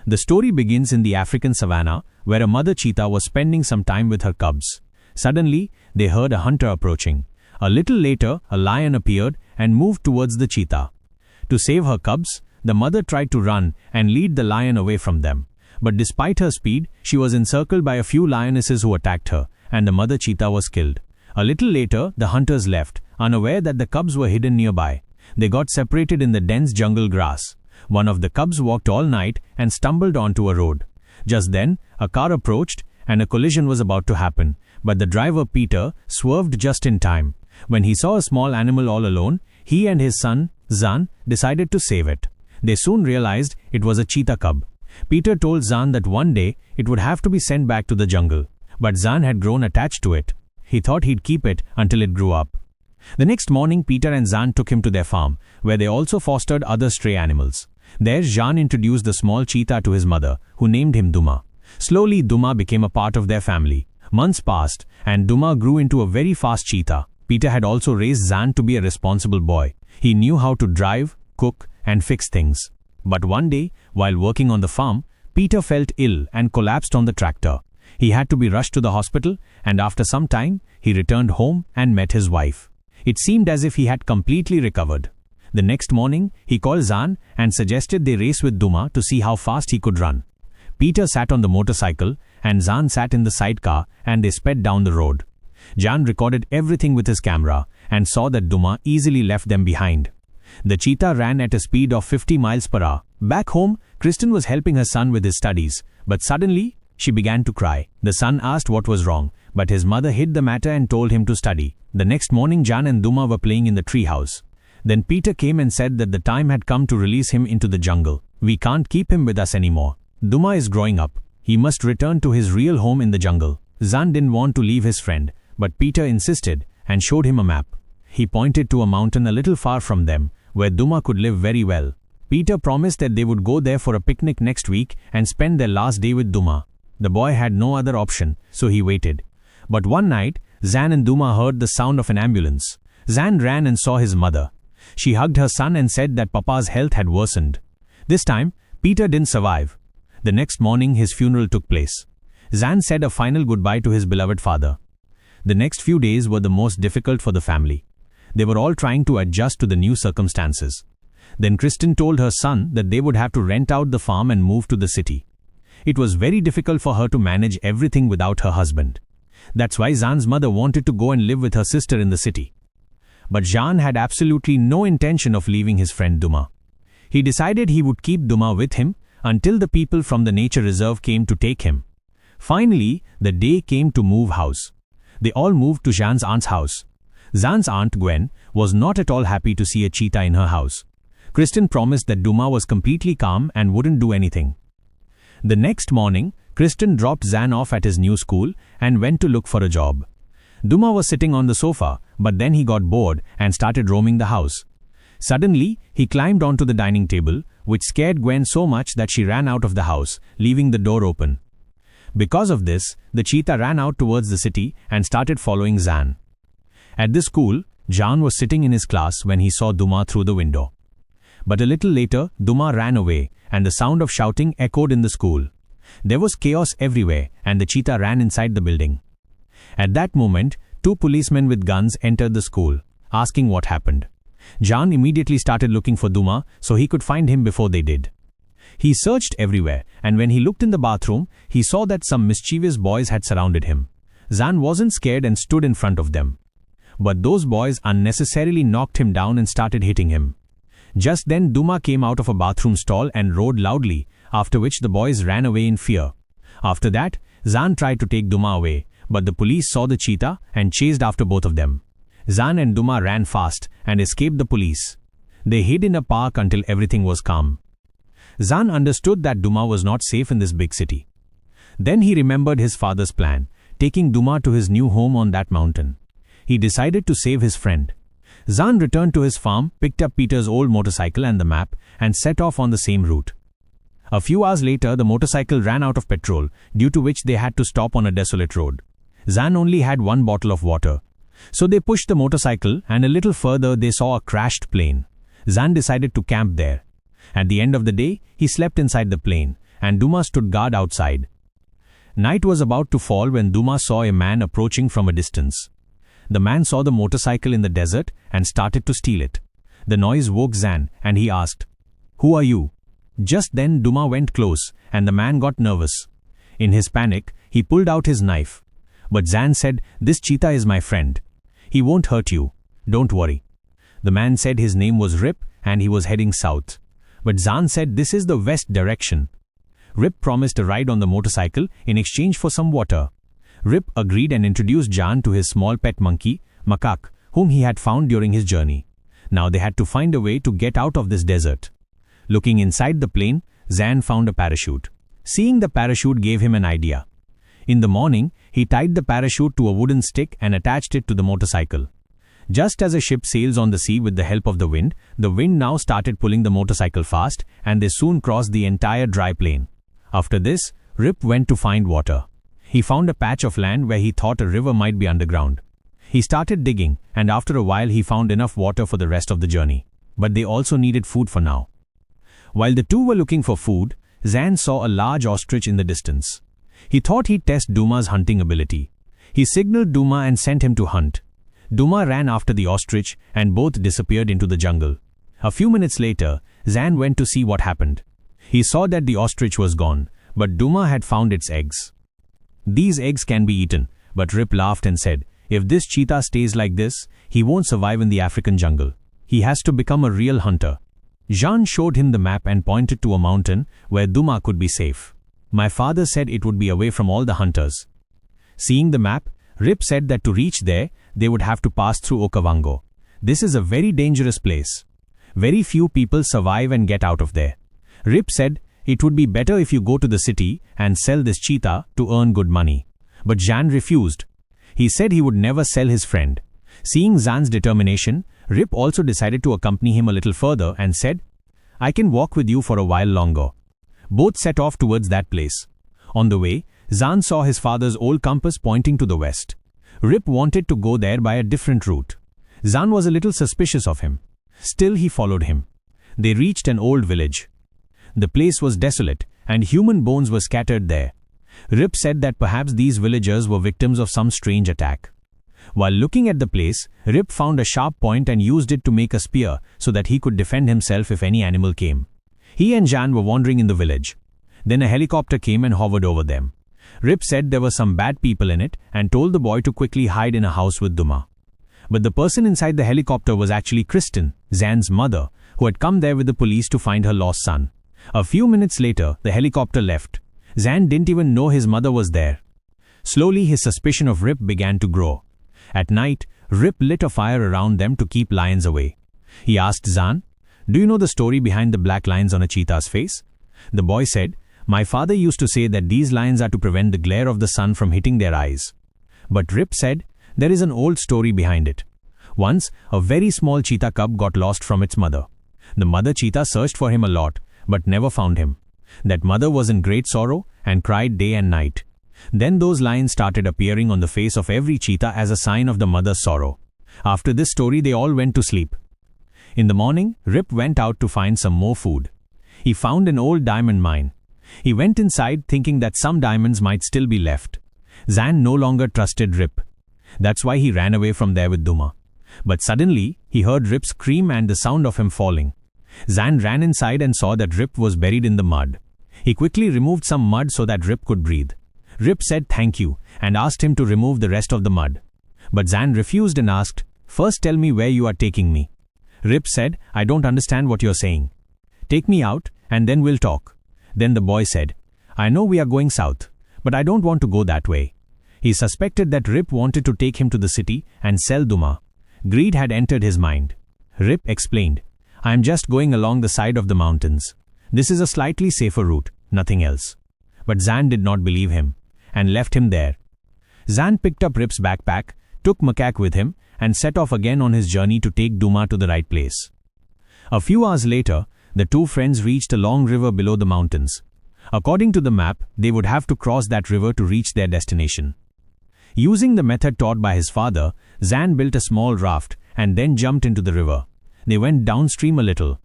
The story begins in the African savannah, where a mother cheetah was spending some time with her cubs. Suddenly, they heard a hunter approaching. A little later, a lion appeared and moved towards the cheetah. To save her cubs, the mother tried to run and lead the lion away from them. But despite her speed, she was encircled by a few lionesses who attacked her, and the mother cheetah was killed. A little later, the hunters left, unaware that the cubs were hidden nearby. They got separated in the dense jungle grass. One of the cubs walked all night and stumbled onto a road. Just then, a car approached and a collision was about to happen, but the driver, Peter, swerved just in time. When he saw a small animal all alone, he and his son, Zan, decided to save it. They soon realized it was a cheetah cub. Peter told Zan that one day it would have to be sent back to the jungle, but Zan had grown attached to it. He thought he'd keep it until it grew up. The next morning, Peter and Zan took him to their farm, where they also fostered other stray animals. There, Zan introduced the small cheetah to his mother, who named him Duma. Slowly, Duma became a part of their family. Months passed, and Duma grew into a very fast cheetah. Peter had also raised Zan to be a responsible boy. He knew how to drive, cook, and fix things. But one day, while working on the farm, Peter felt ill and collapsed on the tractor. He had to be rushed to the hospital, and after some time, he returned home and met his wife. It seemed as if he had completely recovered. The next morning, he called Zan and suggested they race with Duma to see how fast he could run. Peter sat on the motorcycle, and Zan sat in the sidecar, and they sped down the road. Zan recorded everything with his camera and saw that Duma easily left them behind. The cheetah ran at a speed of 50 miles per hour. Back home, Kristen was helping her son with his studies, but suddenly, she began to cry. The son asked what was wrong, but his mother hid the matter and told him to study. The next morning, Zan and Duma were playing in the treehouse. Then Peter came and said that the time had come to release him into the jungle. We can't keep him with us anymore. Duma is growing up. He must return to his real home in the jungle. Zan didn't want to leave his friend, but Peter insisted and showed him a map. He pointed to a mountain a little far from them, where Duma could live very well. Peter promised that they would go there for a picnic next week and spend their last day with Duma. The boy had no other option, so he waited. But one night, Zan and Duma heard the sound of an ambulance. Zan ran and saw his mother. She hugged her son and said that Papa's health had worsened. This time, Peter didn't survive. The next morning, his funeral took place. Zan said a final goodbye to his beloved father. The next few days were the most difficult for the family. They were all trying to adjust to the new circumstances. Then Kristen told her son that they would have to rent out the farm and move to the city. It was very difficult for her to manage everything without her husband. That's why Zan's mother wanted to go and live with her sister in the city. But Zan had absolutely no intention of leaving his friend Duma. He decided he would keep Duma with him until the people from the nature reserve came to take him. Finally, the day came to move house. They all moved to Zan's aunt's house. Zan's aunt, Gwen, was not at all happy to see a cheetah in her house. Kristen promised that Duma was completely calm and wouldn't do anything. The next morning, Kristen dropped Zan off at his new school and went to look for a job. Duma was sitting on the sofa, but then he got bored and started roaming the house. Suddenly, he climbed onto the dining table, which scared Gwen so much that she ran out of the house, leaving the door open. Because of this, the cheetah ran out towards the city and started following Zan. At the school, Zan was sitting in his class when he saw Duma through the window. But a little later, Duma ran away, and the sound of shouting echoed in the school. There was chaos everywhere, and the cheetah ran inside the building. At that moment, 2 policemen with guns entered the school, asking what happened. Zan immediately started looking for Duma so he could find him before they did. He searched everywhere, and when he looked in the bathroom, he saw that some mischievous boys had surrounded him. Zan wasn't scared and stood in front of them. But those boys unnecessarily knocked him down and started hitting him. Just then, Duma came out of a bathroom stall and roared loudly, after which the boys ran away in fear. After that, Zan tried to take Duma away, but the police saw the cheetah and chased after both of them. Zan and Duma ran fast and escaped the police. They hid in a park until everything was calm. Zan understood that Duma was not safe in this big city. Then he remembered his father's plan, taking Duma to his new home on that mountain. He decided to save his friend. Zan returned to his farm, picked up Peter's old motorcycle and the map, and set off on the same route. A few hours later, the motorcycle ran out of petrol, due to which they had to stop on a desolate road. Zan only had 1 bottle of water. So they pushed the motorcycle, and a little further they saw a crashed plane. Zan decided to camp there. At the end of the day, he slept inside the plane, and Duma stood guard outside. Night was about to fall when Duma saw a man approaching from a distance. The man saw the motorcycle in the desert and started to steal it. The noise woke Zan, and he asked, "Who are you?" Just then Duma went close, and the man got nervous. In his panic, he pulled out his knife. But Zan said, "This cheetah is my friend. He won't hurt you. Don't worry." The man said his name was Rip, and he was heading south. But Zan said this is the west direction. Rip promised a ride on the motorcycle in exchange for some water. Rip agreed and introduced Jan to his small pet monkey, Makak, whom he had found during his journey. Now they had to find a way to get out of this desert. Looking inside the plane, Zan found a parachute. Seeing the parachute gave him an idea. In the morning, he tied the parachute to a wooden stick and attached it to the motorcycle. Just as a ship sails on the sea with the help of the wind now started pulling the motorcycle fast, and they soon crossed the entire dry plain. After this, Rip went to find water. He found a patch of land where he thought a river might be underground. He started digging, and after a while he found enough water for the rest of the journey. But they also needed food for now. While the two were looking for food, Zan saw a large ostrich in the distance. He thought he'd test Duma's hunting ability. He signaled Duma and sent him to hunt. Duma ran after the ostrich, and both disappeared into the jungle. A few minutes later, Zan went to see what happened. He saw that the ostrich was gone, but Duma had found its eggs. "These eggs can be eaten," but Rip laughed and said, "If this cheetah stays like this, he won't survive in the African jungle. He has to become a real hunter." Jean showed him the map and pointed to a mountain where Duma could be safe. "My father said it would be away from all the hunters." Seeing the map, Rip said that to reach there, they would have to pass through Okavango. This is a very dangerous place. Very few people survive and get out of there. Rip said, "It would be better if you go to the city and sell this cheetah to earn good money." But Jan refused. He said he would never sell his friend. Seeing Zan's determination, Rip also decided to accompany him a little further and said, "I can walk with you for a while longer." Both set off towards that place. On the way, Zan saw his father's old compass pointing to the west. Rip wanted to go there by a different route. Zan was a little suspicious of him. Still, he followed him. They reached an old village. The place was desolate, and human bones were scattered there. Rip said that perhaps these villagers were victims of some strange attack. While looking at the place, Rip found a sharp point and used it to make a spear so that he could defend himself if any animal came. He and Jan were wandering in the village. Then a helicopter came and hovered over them. Rip said there were some bad people in it and told the boy to quickly hide in a house with Duma. But the person inside the helicopter was actually Kristen, Zan's mother, who had come there with the police to find her lost son. A few minutes later, the helicopter left. Zan didn't even know his mother was there. Slowly, his suspicion of Rip began to grow. At night, Rip lit a fire around them to keep lions away. He asked Zan, "Do you know the story behind the black lines on a cheetah's face?" The boy said, "My father used to say that these lines are to prevent the glare of the sun from hitting their eyes." But Rip said, "There is an old story behind it. Once, a very small cheetah cub got lost from its mother. The mother cheetah searched for him a lot, but never found him. That mother was in great sorrow and cried day and night. Then those lines started appearing on the face of every cheetah as a sign of the mother's sorrow. After this story, they all went to sleep. In the morning, Rip went out to find some more food. He found an old diamond mine. He went inside thinking that some diamonds might still be left. Zan no longer trusted Rip. That's why he ran away from there with Duma. But suddenly, he heard Rip scream and the sound of him falling. Zan ran inside and saw that Rip was buried in the mud. He quickly removed some mud so that Rip could breathe. Rip said thank you and asked him to remove the rest of the mud. But Zan refused and asked, "First tell me where you are taking me." Rip said, "I don't understand what you're saying. Take me out and then we'll talk." Then the boy said, "I know we are going south, but I don't want to go that way." He suspected that Rip wanted to take him to the city and sell Duma. Greed had entered his mind. Rip explained, "I am just going along the side of the mountains. This is a slightly safer route, nothing else." But Zan did not believe him and left him there. Zan picked up Rip's backpack, took Macaque with him, and set off again on his journey to take Duma to the right place. A few hours later, the two friends reached a long river below the mountains. According to the map, they would have to cross that river to reach their destination. Using the method taught by his father, Zan built a small raft and then jumped into the river. They went downstream a little.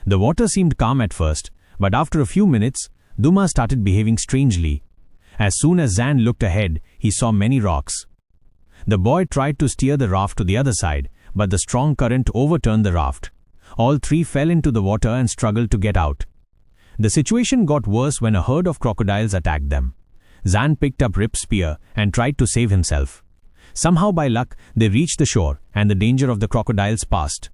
The water seemed calm at first, but after a few minutes, Duma started behaving strangely. As soon as Zan looked ahead, he saw many rocks. The boy tried to steer the raft to the other side, but the strong current overturned the raft. All three fell into the water and struggled to get out. The situation got worse when a herd of crocodiles attacked them. Zan picked up Rip's spear and tried to save himself. Somehow by luck, they reached the shore and the danger of the crocodiles passed.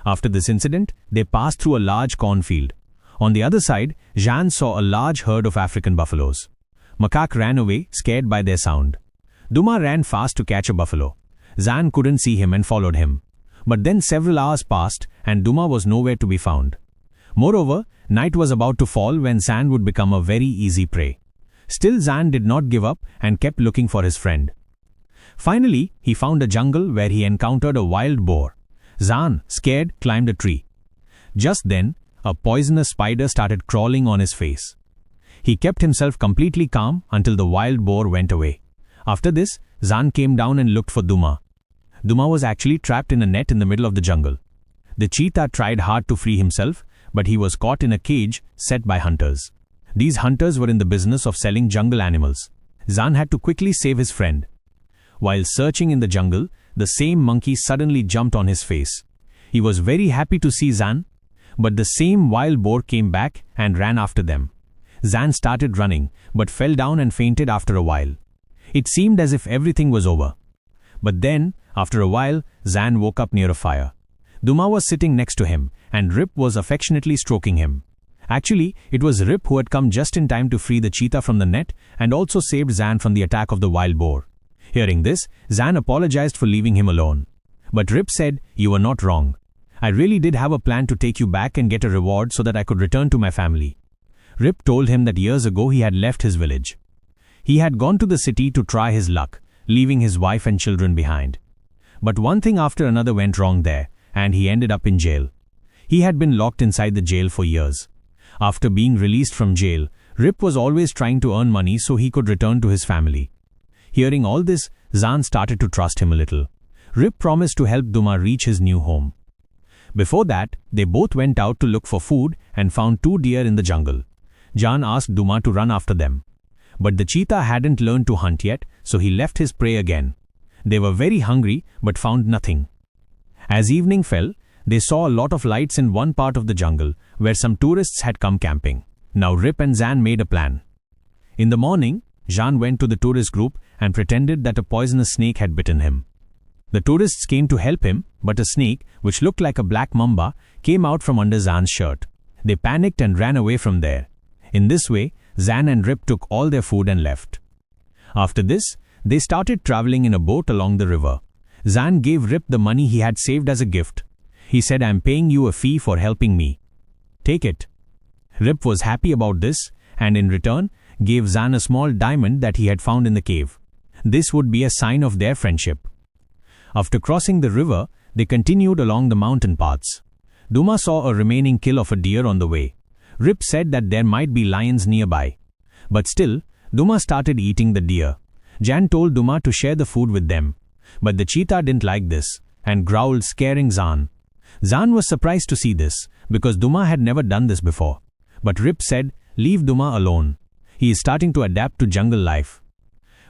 After this incident, they passed through a large cornfield. On the other side, Zan saw a large herd of African buffaloes. Macaque ran away, scared by their sound. Duma ran fast to catch a buffalo. Zan couldn't see him and followed him. But then several hours passed and Duma was nowhere to be found. Moreover, night was about to fall when Zan would become a very easy prey. Still, Zan did not give up and kept looking for his friend. Finally, he found a jungle where he encountered a wild boar. Zan, scared, climbed a tree. Just then, a poisonous spider started crawling on his face. He kept himself completely calm until the wild boar went away. After this, Zan came down and looked for Duma. Duma was actually trapped in a net in the middle of the jungle. The cheetah tried hard to free himself, but he was caught in a cage set by hunters. These hunters were in the business of selling jungle animals. Zan had to quickly save his friend. While searching in the jungle, the same monkey suddenly jumped on his face. He was very happy to see Zan, but the same wild boar came back and ran after them. Zan started running, but fell down and fainted after a while. It seemed as if everything was over. But then, after a while, Zan woke up near a fire. Duma was sitting next to him, and Rip was affectionately stroking him. Actually, it was Rip who had come just in time to free the cheetah from the net and also saved Zan from the attack of the wild boar. Hearing this, Zan apologized for leaving him alone. But Rip said, "You were not wrong. I really did have a plan to take you back and get a reward so that I could return to my family." Rip told him that years ago he had left his village. He had gone to the city to try his luck, leaving his wife and children behind. But one thing after another went wrong there, and he ended up in jail. He had been locked inside the jail for years. After being released from jail, Rip was always trying to earn money so he could return to his family. Hearing all this, Zan started to trust him a little. Rip promised to help Duma reach his new home. Before that, they both went out to look for food and found 2 deer in the jungle. Zan asked Duma to run after them. But the cheetah hadn't learned to hunt yet, so he left his prey again. They were very hungry but found nothing. As evening fell, they saw a lot of lights in one part of the jungle where some tourists had come camping. Now Rip and Zan made a plan. In the morning, Zan went to the tourist group and pretended that a poisonous snake had bitten him. The tourists came to help him, but a snake, which looked like a black mamba, came out from under Zan's shirt. They panicked and ran away from there. In this way, Zan and Rip took all their food and left. After this, they started traveling in a boat along the river. Zan gave Rip the money he had saved as a gift. He said, "I'm paying you a fee for helping me. Take it." Rip was happy about this and in return gave Zan a small diamond that he had found in the cave. This would be a sign of their friendship. After crossing the river, they continued along the mountain paths. Duma saw a remaining kill of a deer on the way. Rip said that there might be lions nearby. But still, Duma started eating the deer. Zan told Duma to share the food with them. But the cheetah didn't like this and growled, scaring Zan. Zan was surprised to see this because Duma had never done this before. But Rip said, "Leave Duma alone. He is starting to adapt to jungle life."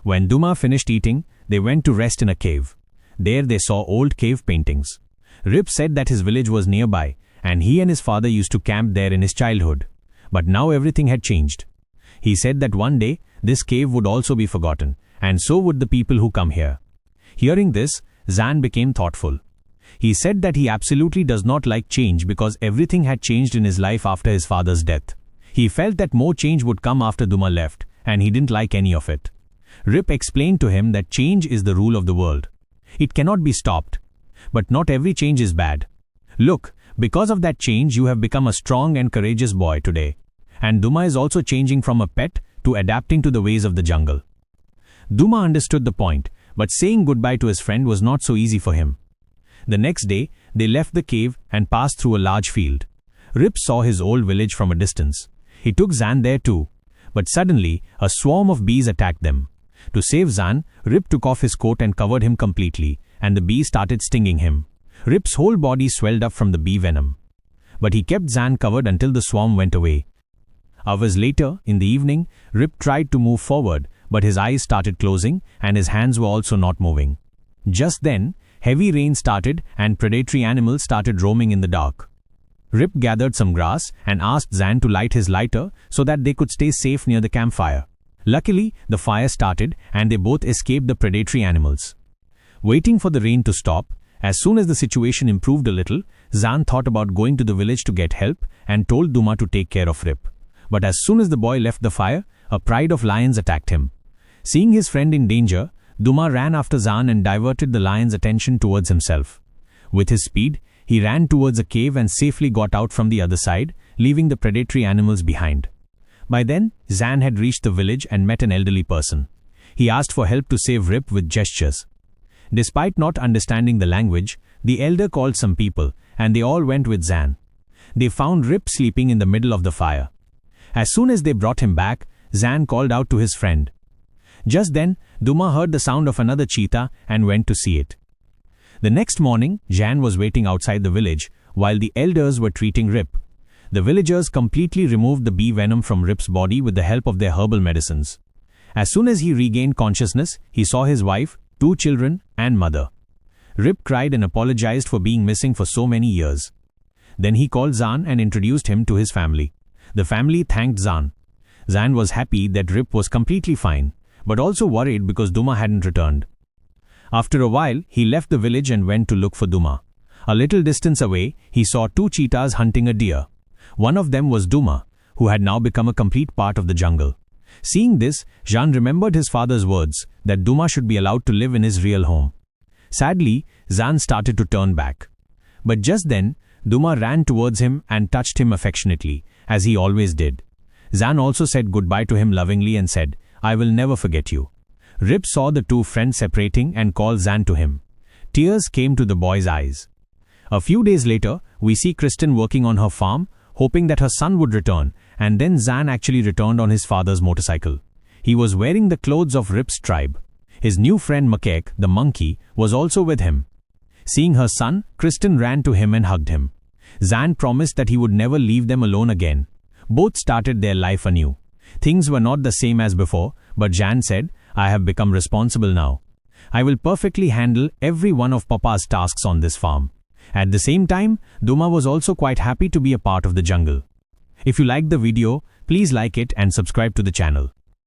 When Duma finished eating, they went to rest in a cave. There they saw old cave paintings. Rip said that his village was nearby and he and his father used to camp there in his childhood. But now everything had changed. He said that one day this cave would also be forgotten, and so would the people who come here. Hearing this, Zan became thoughtful. He said that he absolutely does not like change because everything had changed in his life after his father's death. He felt that more change would come after Duma left, and he didn't like any of it. Rip explained to him that change is the rule of the world. It cannot be stopped. But not every change is bad. Look, because of that change you have become a strong and courageous boy today. And Duma is also changing from a pet to adapting to the ways of the jungle. Duma understood the point, but saying goodbye to his friend was not so easy for him. The next day, they left the cave and passed through a large field. Rip saw his old village from a distance. He took Zan there too. But suddenly, a swarm of bees attacked them. To save Zan, Rip took off his coat and covered him completely, and the bees started stinging him. Rip's whole body swelled up from the bee venom. But he kept Zan covered until the swarm went away. Hours later, in the evening, Rip tried to move forward, but his eyes started closing and his hands were also not moving. Just then, heavy rain started and predatory animals started roaming in the dark. Rip gathered some grass and asked Zan to light his lighter so that they could stay safe near the campfire. Luckily, the fire started and they both escaped the predatory animals. Waiting for the rain to stop, as soon as the situation improved a little, Zan thought about going to the village to get help and told Duma to take care of Rip. But as soon as the boy left the fire, a pride of lions attacked him. Seeing his friend in danger, Duma ran after Zan and diverted the lion's attention towards himself. With his speed, he ran towards a cave and safely got out from the other side, leaving the predatory animals behind. By then, Zan had reached the village and met an elderly person. He asked for help to save Rip with gestures. Despite not understanding the language, the elder called some people, and they all went with Zan. They found Rip sleeping in the middle of the fire. As soon as they brought him back, Zan called out to his friend. Just then, Duma heard the sound of another cheetah and went to see it. The next morning, Zan was waiting outside the village, while the elders were treating Rip. The villagers completely removed the bee venom from Rip's body with the help of their herbal medicines. As soon as he regained consciousness, he saw his wife, 2 children, and mother. Rip cried and apologized for being missing for so many years. Then he called Zan and introduced him to his family. The family thanked Zan. Zan was happy that Rip was completely fine, but also worried because Duma hadn't returned. After a while, he left the village and went to look for Duma. A little distance away, he saw 2 cheetahs hunting a deer. One of them was Duma, who had now become a complete part of the jungle. Seeing this, Zan remembered his father's words that Duma should be allowed to live in his real home. Sadly, Zan started to turn back. But just then, Duma ran towards him and touched him affectionately, as he always did. Zan also said goodbye to him lovingly and said, "I will never forget you." Rip saw the 2 friends separating and called Zan to him. Tears came to the boy's eyes. A few days later, we see Kristen working on her farm, hoping that her son would return, and then Zan actually returned on his father's motorcycle. He was wearing the clothes of Rip's tribe. His new friend Makek, the monkey, was also with him. Seeing her son, Kristen ran to him and hugged him. Zan promised that he would never leave them alone again. Both started their life anew. Things were not the same as before, but Zan said, "I have become responsible now. I will perfectly handle every one of Papa's tasks on this farm." At the same time, Duma was also quite happy to be a part of the jungle. If you liked the video, please like it and subscribe to the channel.